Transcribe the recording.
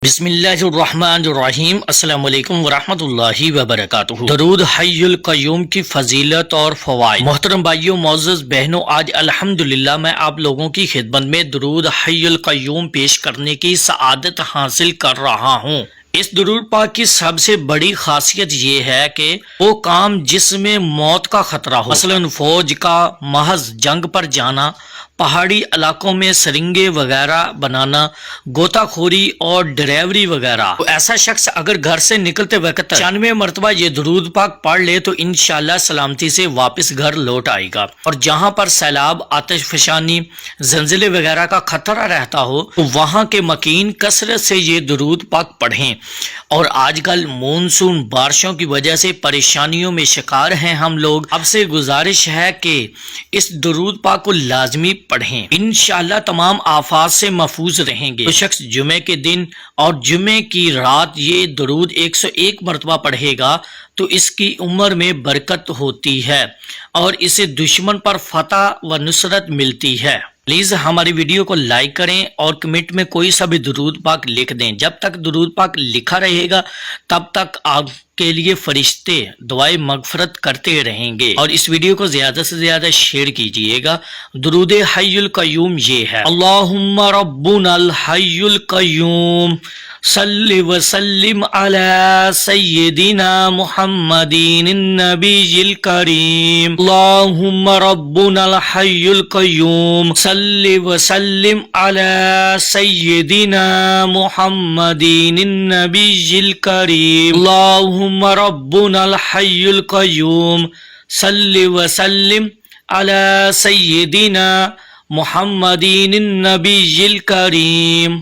بسم اللہ الرحمن الرحیم۔ السلام علیکم ورحمۃ اللہ وبرکاتہ۔ درود حی القیوم کی فضیلت اور فوائد۔ محترم بھائیوں، معزز بہنوں، آج الحمدللہ میں آپ لوگوں کی خدمت میں درود حی القیوم پیش کرنے کی سعادت حاصل کر رہا ہوں۔ اس درود پاک کی سب سے بڑی خاصیت یہ ہے کہ وہ کام جس میں موت کا خطرہ ہو، مثلا فوج کا محض جنگ پر جانا، پہاڑی علاقوں میں سرنگے وغیرہ بنانا، غوطہ خوری اور ڈرائیوری وغیرہ، تو ایسا شخص اگر گھر سے نکلتے وقت 95 مرتبہ یہ درود پاک پڑھ لے تو انشاءاللہ سلامتی سے واپس گھر لوٹ آئے گا۔ اور جہاں پر سیلاب، آتش فشانی، زلزلے وغیرہ کا خطرہ رہتا ہو تو وہاں کے مکین کثرت سے یہ درود پاک پڑھیں۔ اور آج کل مونسون بارشوں کی وجہ سے پریشانیوں میں شکار ہیں ہم لوگ، اب سے گزارش ہے کہ اس درود پاک کو لازمی پڑھیں، انشاءاللہ تمام آفات سے محفوظ رہیں گے۔ جو شخص جمعے کے دن اور جمعے کی رات یہ درود 101 مرتبہ پڑھے گا تو اس کی عمر میں برکت ہوتی ہے اور اسے دشمن پر فتح و نصرت ملتی ہے۔ پلیز ہماری ویڈیو کو لائک کریں اور کمنٹ میں کوئی سا بھی درود پاک لکھ دیں۔ جب تک درود پاک لکھا رہے گا تب تک آپ کے لیے فرشتے دعائیں مغفرت کرتے رہیں گے۔ اور اس ویڈیو کو زیادہ سے زیادہ شیئر کیجئے گا۔ درود حی القیوم یہ ہے: اللہم ربنا الحی القیوم صلی وسلم علی سیدنا محمد النبی الکریم۔ اللہم ربنا الحی القیوم صلی وسلم علی سیدنا محمد النبی الکریم۔ اللہم ربنا الحی القیوم صلی وسلم علی سیدنا محمد النبی الکریم۔